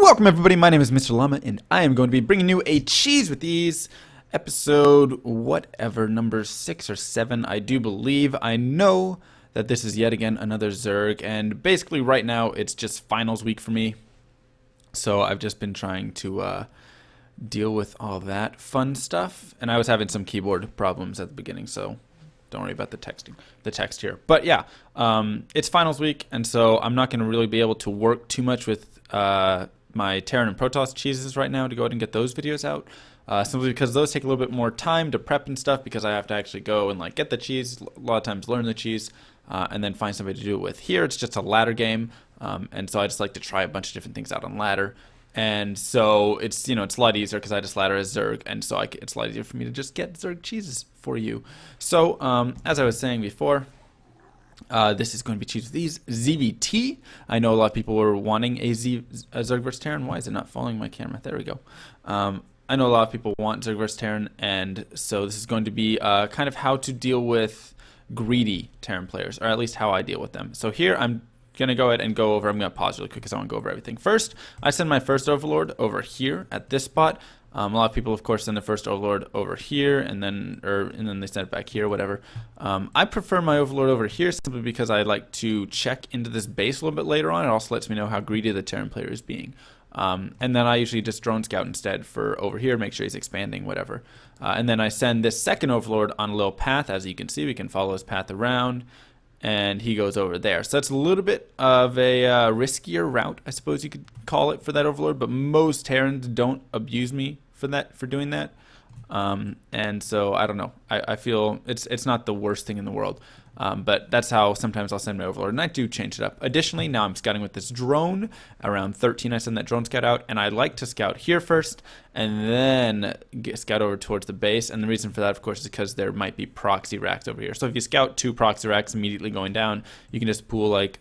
Welcome everybody, my name is Mr. Llama and I am going to be bringing you a cheese with these episode whatever, number 6 or 7 I do believe. I know that this is yet again another Zerg, and basically right now it's just finals week for me. So I've just been trying to deal with all that fun stuff, and I was having some keyboard problems at the beginning, so don't worry about the text here. But yeah, it's finals week, and so I'm not going to really be able to work too much with my Terran and Protoss cheeses right now to go ahead and get those videos out. Simply because those take a little bit more time to prep and stuff, because I have to actually go and like get the cheese, a lot of times learn the cheese, and then find somebody to do it with. Here it's just a ladder game, and so I just like to try a bunch of different things out on ladder. And so it's, it's a lot easier because I just ladder as Zerg, and so it's a lot easier for me to just get Zerg cheeses for you. So as I was saying before, this is going to be cheese with these ZvT. I know a lot of people were wanting a Zerg vs Terran. Why is it not following my camera? There we go. I know a lot of people want Zerg vs Terran, and so this is going to be kind of how to deal with greedy Terran players, or at least how I deal with them. So here I'm going to go ahead and go over, I'm going to pause really quick because I want to go over everything. First, I send my first Overlord over here at this spot. A lot of people, of course, send the first Overlord over here, and then they send it back here, whatever. I prefer my Overlord over here simply because I like to check into this base a little bit later on. It also lets me know how greedy the Terran player is being. And then I usually just drone scout instead for over here, make sure he's expanding, whatever. And then I send this second Overlord on a little path. As you can see, we can follow his path around, and he goes over there. So that's a little bit of a riskier route, I suppose you could call it, for that Overlord, but most Terrans don't abuse me for doing that. And so I don't know, I feel it's not the worst thing in the world, but that's how sometimes I'll send my Overlord, and I do change it up. Additionally, now I'm scouting with this drone around 13. I send that drone scout out, and I like to scout here first and then scout over towards the base. And the reason for that, of course, is because there might be proxy racks over here. So if you scout 2 proxy racks immediately going down, you can just pool like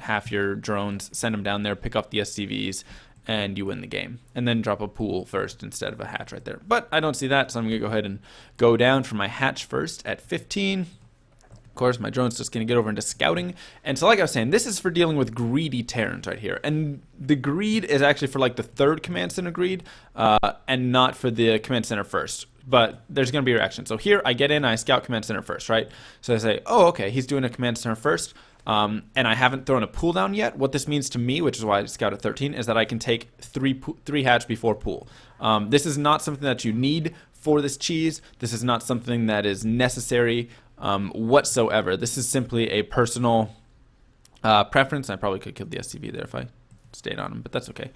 half your drones, send them down there, pick up the SCVs, and you win the game. And then drop a pool first instead of a hatch right there. But I don't see that, so I'm going to go ahead and go down for my hatch first at 15. Of course, my drone's just going to get over into scouting. And so like I was saying, this is for dealing with greedy Terrans right here. And the greed is actually for like the 3rd command center greed, and not for the command center first. But there's going to be a reaction. So here I get in, I scout command center first, right? So I say, oh, okay, he's doing a command center first. And I haven't thrown a pool down yet. What this means to me, which is why I scout at 13, is that I can take 3 hatch before pool. This is not something that you need for this cheese. This is not something that is necessary whatsoever. This is simply a personal preference. I probably could kill the SCV there if I stayed on him, but that's okay.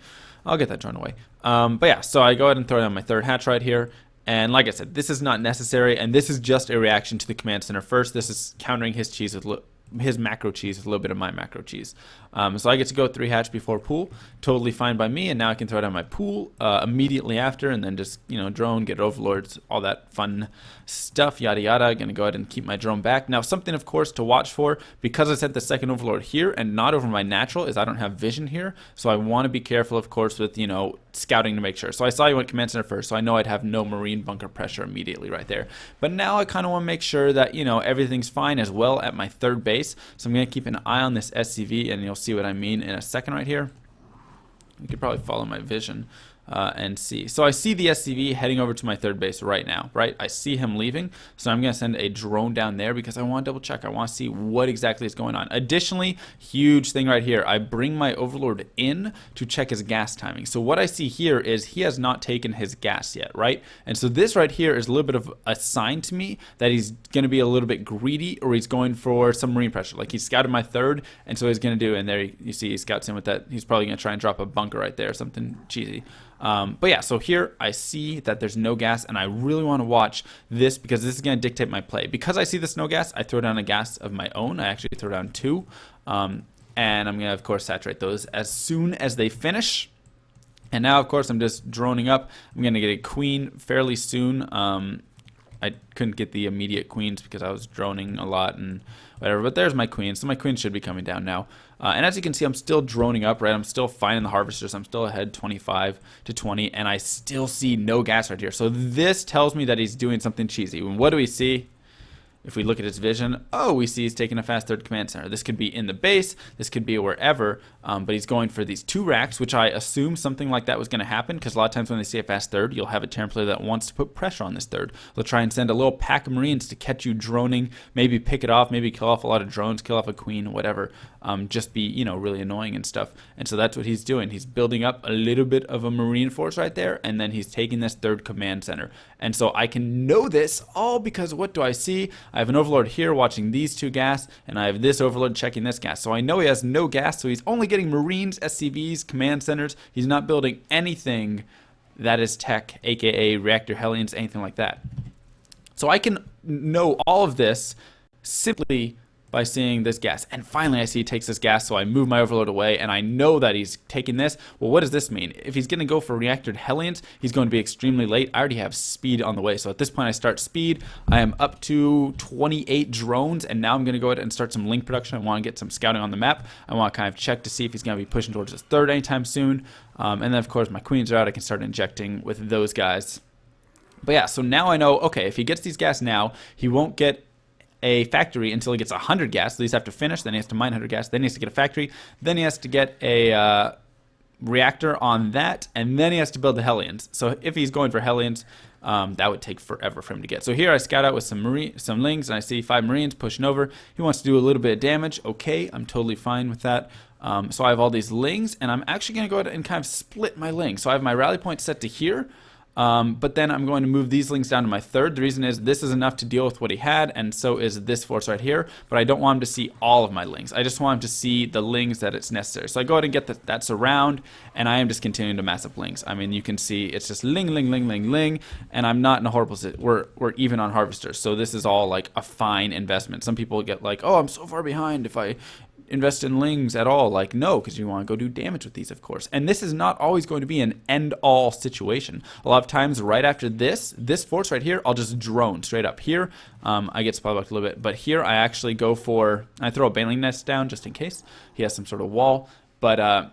I'll get that drawn away. But yeah, so I go ahead and throw down my 3rd hatch right here. And like I said, this is not necessary, and this is just a reaction to the command center first. This is countering his cheese with his macro cheese with a little bit of my macro cheese. So I get to go 3 hatch before pool, totally fine by me, and now I can throw down my pool immediately after, and then just, drone, get overlords, all that fun stuff, yada yada. Gonna go ahead and keep my drone back. Now something, of course, to watch for, because I sent the second overlord here and not over my natural, is I don't have vision here, so I want to be careful, of course, with, scouting to make sure. So I saw you went command center first, so I know I'd have no marine bunker pressure immediately right there. But now I kind of want to make sure that, everything's fine as well at my 3rd base. So I'm going to keep an eye on this SCV, and you'll see what I mean in a second right here. You could probably follow my vision and see. So I see the SCV heading over to my 3rd base right now, right? I see him leaving, so I'm going to send a drone down there because I want to double check. I want to see what exactly is going on. Additionally, huge thing right here, I bring my Overlord in to check his gas timing. So what I see here is he has not taken his gas yet, right? And so this right here is a little bit of a sign to me that he's going to be a little bit greedy, or he's going for some marine pressure. Like he scouted my 3rd, and so he's going to do, and there you see he scouts in with that. He's probably going to try and drop a bunker right there, something cheesy. But yeah, so here I see that there's no gas, and I really want to watch this because this is going to dictate my play. Because I see this no gas, I throw down a gas of my own. I actually throw down 2, and I'm going to, of course, saturate those as soon as they finish. And now, of course, I'm just droning up. I'm going to get a queen fairly soon. I couldn't get the immediate queens because I was droning a lot and whatever, but there's my queen, so my queen should be coming down now. And as you can see, I'm still droning up, right? I'm still finding the harvesters. I'm still ahead 25 to 20, and I still see no gas right here. So this tells me that he's doing something cheesy. And what do we see? if we look at his vision, oh, we see he's taking a fast third command center. This could be in the base, this could be wherever, but he's going for these 2 racks, which I assume something like that was going to happen, because a lot of times when they see a fast third, you'll have a Terran player that wants to put pressure on this third. They'll try and send a little pack of Marines to catch you droning, maybe pick it off, maybe kill off a lot of drones, kill off a queen, whatever, just be, you know, really annoying and stuff. And so that's what he's doing. He's building up a little bit of a Marine force right there, and then he's taking this third command center. And so I can know this all because what do I see? I have an overlord here watching these 2 gas, and I have this overlord checking this gas. So I know he has no gas, so he's only getting Marines, SCVs, command centers. He's not building anything that is tech, aka reactor Hellions, anything like that. So I can know all of this simply by seeing this gas. And finally I see he takes this gas, so I move my overload away, and I know that he's taking this. Well, what does this mean? If he's going to go for reactored Hellions, he's going to be extremely late. I already have speed on the way, so at this point I start speed. I am up to 28 drones, and now I'm going to go ahead and start some Link production. I want to get some scouting on the map. I want to kind of check to see if he's going to be pushing towards his third anytime soon. And then of course my queens are out. I can start injecting with those guys. But yeah, so now I know, okay, if he gets these gas now, he won't get a factory until he gets 100 gas. So he has to finish, then he has to mine 100 gas, then he has to get a factory, then he has to get a reactor on that, and then he has to build the Hellions. So if he's going for Hellions, that would take forever for him to get. So here I scout out with some Lings, and I see 5 Marines pushing over. He wants to do a little bit of damage. Okay, I'm totally fine with that. So I have all these Lings, and I'm actually going to go ahead and kind of split my Lings. So I have my rally point set to here. But then I'm going to move these Lings down to my third. The reason is this is enough to deal with what he had, and so is this force right here. But I don't want him to see all of my Lings. I just want him to see the Lings that it's necessary. So I go ahead and get that surround, and I am just continuing to mass up Lings. I mean, you can see it's just Ling, Ling, Ling, Ling, Ling, and I'm not in a horrible situation. We're even on harvesters, so this is all like a fine investment. Some people get like, oh, I'm so far behind if I invest in Lings at all. Like, no, because you want to go do damage with these, of course. And this is not always going to be an end-all situation. A lot of times right after this force right here, I'll just drone straight up here. I get spell blocked a little bit, but here I actually go for, I throw a Baneling Nest down just in case he has some sort of wall. But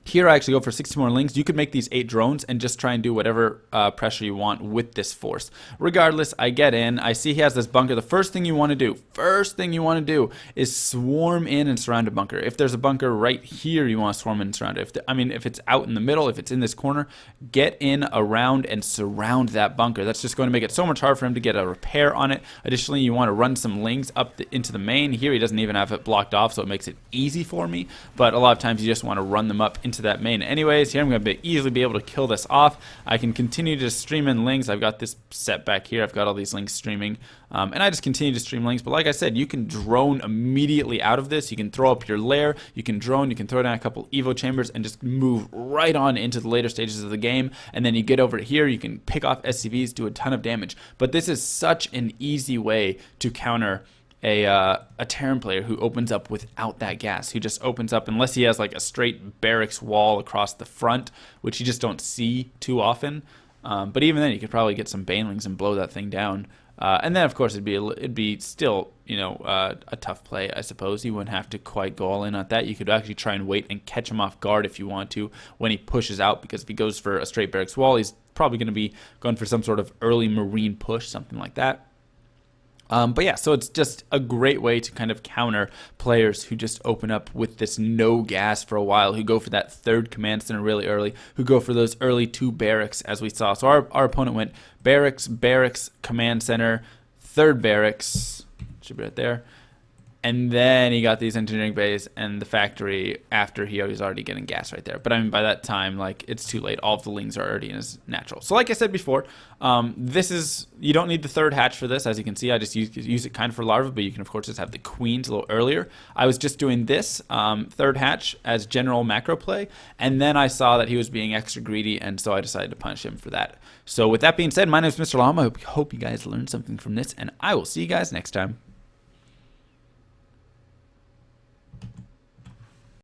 here I actually go for 60 more Lings. You could make these 8 drones and just try and do whatever pressure you want with this force. Regardless, I get in. I see he has this bunker. The first thing you want to do is swarm in and surround a bunker. If there's a bunker right here, you want to swarm in and surround it. If it's out in the middle, if it's in this corner, get in around and surround that bunker. That's just going to make it so much harder for him to get a repair on it. Additionally, you want to run some Lings up into the main. Here he doesn't even have it blocked off, so it makes it easy for me. But a lot of times you just want to run them up into that main. Anyways, here I'm going to easily be able to kill this off. I can continue to stream in Lings. I've got this set back here. I've got all these Lings streaming. And I just continue to stream Lings. But like I said, you can drone immediately out of this. You can throw up your lair. You can drone. You can throw down a couple Evo chambers and just move right on into the later stages of the game. And then you get over here. You can pick off SCVs, do a ton of damage. But this is such an easy way to counter a Terran player who opens up without that gas, who just opens up unless he has like a straight barracks wall across the front, which you just don't see too often. But even then, you could probably get some Banelings and blow that thing down. And then, of course, it'd be still, a tough play, I suppose. You wouldn't have to quite go all in on that. You could actually try and wait and catch him off guard if you want to when he pushes out, because if he goes for a straight barracks wall, he's probably going to be going for some sort of early Marine push, something like that. But yeah, so it's just a great way to kind of counter players who just open up with this no gas for a while, who go for that third command center really early, who go for those early 2 barracks as we saw. So our opponent went barracks, command center, third barracks, should be right there. And then he got these engineering bays and the factory after he was already getting gas right there. But I mean, by that time, like, it's too late. All of the Lings are already in his natural. So like I said before, you don't need the third hatch for this. As you can see, I just use it kind of for larva, but you can, of course, just have the queens a little earlier. I was just doing this third hatch as general macro play, and then I saw that he was being extra greedy, and so I decided to punish him for that. So with that being said, my name is MrLlama. I hope you guys learned something from this, and I will see you guys next time.